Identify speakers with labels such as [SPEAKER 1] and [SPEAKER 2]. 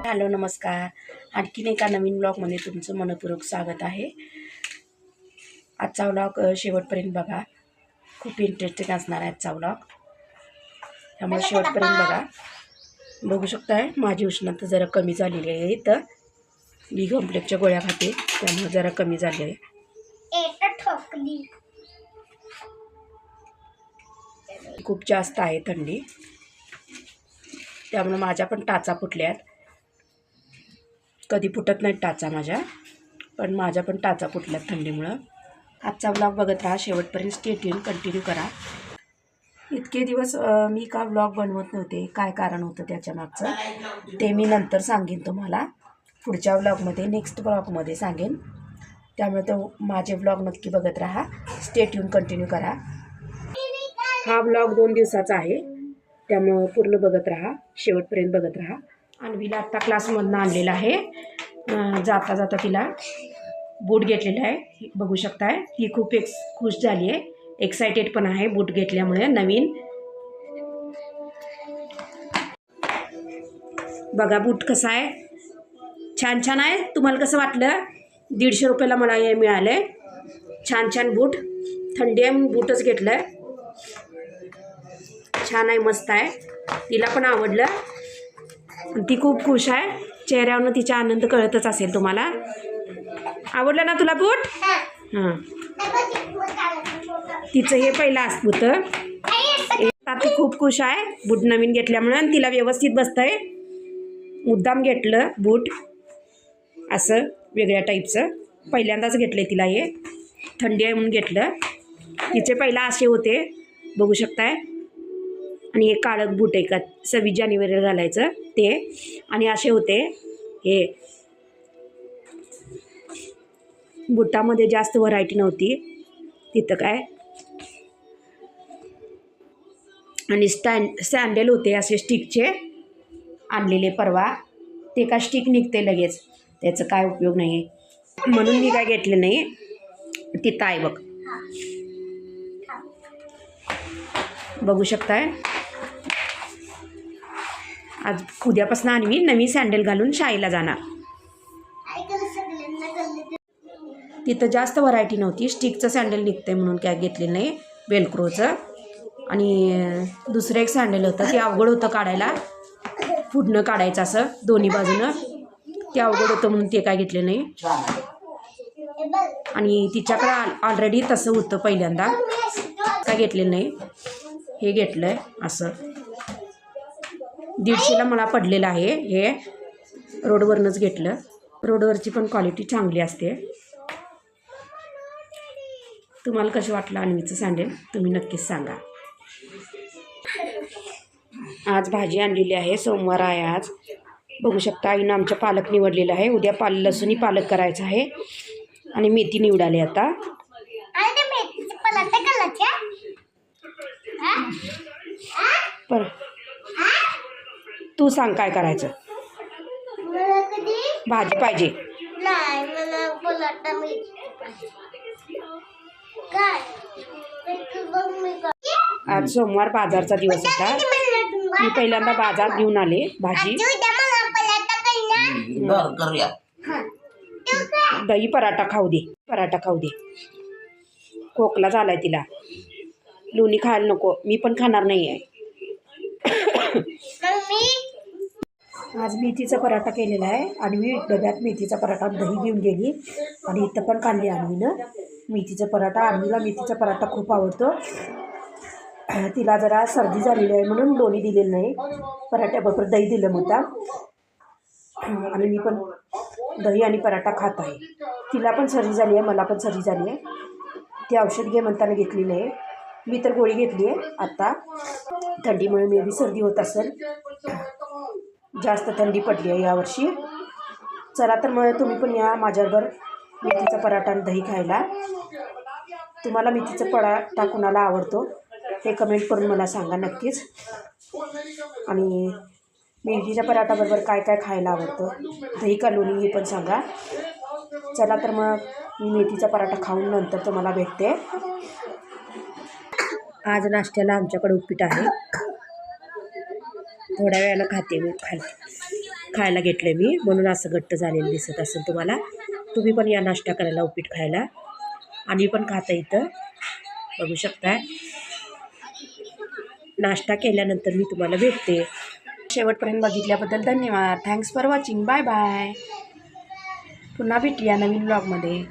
[SPEAKER 1] Hello नमस्कार. आणखीन एका नवीन ब्लॉगमध्ये तुमचं मनपूर्वक स्वागत आहे. आजचा व्लॉग शेवटपर्यंत बघा. खूप इंटरेस्टिंग असणार आहे आजचा व्लॉग, त्यामुळे शेवटपर्यंत बघा. बघू शकताय माझी उष्णता जरा कमी झालेली आहे. इथं बी कॉम्प्लेक्सच्या गोळ्या खाते त्यामुळे जरा कमी झाली आहे. खूप जास्त आहे थंडी, त्यामुळे माझ्या पण टाचा फुटल्यात. कधी फुटत नाही टाचा माझ्या, पण माझ्या पण टाचा फुटल्यात थंडीमुळं. आजचा व्लॉग बघत राहा, शेवटपर्यंत स्टे ट्यून कंटिन्यू करा. इतके दिवस मी का व्लॉग बनवत नव्हते, काय कारण होतं त्याच्यामागचं ते मी नंतर सांगेन तुम्हाला. पुढच्या व्लॉगमध्ये, नेक्स्ट व्लॉगमध्ये सांगेन. त्यामुळे तो माझे व्लॉग नक्की बघत राहा, स्टे ट्यून कंटिन्यू करा. हा व्लॉग 2 दिवसाचा आहे, त्यामुळं पूर्ण बघत राहा, शेवटपर्यंत बघत राहा. अन्वीला आत्ता क्लासमधून आणलेला आहे. जाता जाता तिला बूट घेतलेला आहे, बघू शकताय. ती खूप खुश झाली आहे, एक्सायटेड पण आहे बूट घेतल्यामुळे नवीन. बघा बूट कसा आहे, छान छान आहे. तुम्हाला कसं वाटलं? 150 रुपयाला मला हे मिळाले. छान छान बूट, थंडी आहे म्हणून बूटच घेतलं आहे. छान आहे, मस्त आहे. तिला पण आवडलं, ती खूप खुश आहे. चेहऱ्यावरनं तिचा आनंद कळतच असेल तुम्हाला. आवडलं ना तुला बूट? हां, तिचं हे पहिलं असं होतं. ती खूप खुश आहे बूट नवीन घेतल्यामुळं. तिला व्यवस्थित बसतंय. मुद्दाम घेतलं बूट असं वेगळ्या टाईपचं, पहिल्यांदाच घेतलं तिला. हे थंडी आहे म्हणून घेतलं. तिचे पहिला असे होते, बघू शकताय. आणि हे काळं बूट आहे का 26 जानेवारीला घालायचं ते, आणि असे होते हे. बुटामध्ये जास्त व्हरायटी नव्हती तिथं काय. आणि सँडल होते असे स्टिकचे आणलेले परवा. ते का स्टिक निघते लगेच, त्याचं काय उपयोग नाही आहे, म्हणून मी काय घेतले नाही. तिथं आहे बघ, बघू शकताय. आज उद्यापासून आणवी नवीन सँडल घालून शाळेला जाणार. तिथं जास्त व्हरायटी नव्हती, स्टिकचं सँडल निघतंय म्हणून काय घेतलेलं नाही, वेलक्रोचं. आणि दुसरं एक सँडल होतं, ते अवघड होतं काढायला, पुढनं काढायचं असं दोन्ही बाजूनं, ते अवघड होतं म्हणून ते काय घेतले नाही. आणि तिच्याकडं ऑलरेडी तसं होतं पहिल्यांदा, काय घेतलेलं नाही. हे घेतलं आहे असं, 150ला मला पडलेलं आहे. हे रोडवरनंच घेतलं. रोडवरची पण क्वालिटी चांगली असते. तुम्हाला कसं वाटलं अन्वीचं सँडल तुम्ही नक्कीच सांगा. आज भाजी आणलेली आहे, सोमवार आहे आज. बघू शकता आईनं आमच्या पालक निवडलेला आहे. उद्या लसूणी पालक करायचं आहे. आणि मेथी निवडाली आता. तू सांग काय करायचं. भाजी पाहिजे. आज सोमवार बाजारचा दिवस होता. मी पहिल्यांदा बाजार घेऊन आले भाजी. दही पराठा खाऊ दे, पराठा खाऊ दे. खोकला झालाय तिला, लोणी खायला नको. मी पण खाणार नाही आहे. आज मेथीचा पराठा केलेला आहे. आणि मी डब्यात मेथीचा पराठा दही घेऊन गेली, आणि इथं पण खाल्ली आणवीनं मेथीचा पराठा. आणवीला मेथीचा पराठा खूप आवडतो. तिला जरा सर्दी झालेली आहे म्हणून लोणी दिलेलं नाही, पराठ्याबरोबर दही दिलं होतं. आणि मी पण दही आणि पराठा खात आहे. तिला पण सर्दी झाली आहे, मला पण सर्दी झाली आहे. ती औषध घे म्हणताना घेतली नाही. मी तर गोळी घेतली आहे आत्ता. थंडीमुळे मे बी सर्दी होत असेल, जास्त थंडी पडली आहे यावर्षी. चला तर मग तुम्ही पण या माझ्याबरोबर मेथीचा पराठा आणि दही खायला. तुम्हाला मेथीचा पराठा कुणाला आवडतो हे कमेंट करून मला सांगा नक्कीच. आणि मेथीच्या पराठाबरोबर काय काय खायला आवडतं, दही का लोणी, हे पण सांगा. चला तर मग मी मेथीचा पराठा खाऊन नंतर तुम्हाला भेटते. आज नाश्त्याला आमच्याकडे उपीट आहे. थोड्या वेळानं खाते मी खायला घेतले मी, म्हणून असं घट्ट झालेलं दिसत असेल तुम्हाला. तुम्ही पण या नाश्ता करायला उपीट खायला. आणि पण खाता इथं बघू शकता. नाश्ता केल्यानंतर मी तुम्हाला भेटते. शेवटपर्यंत बघितल्याबद्दल धन्यवाद. Thanks for watching. Bye bye. पुन्हा भेटूया नवीन ब्लॉगमध्ये.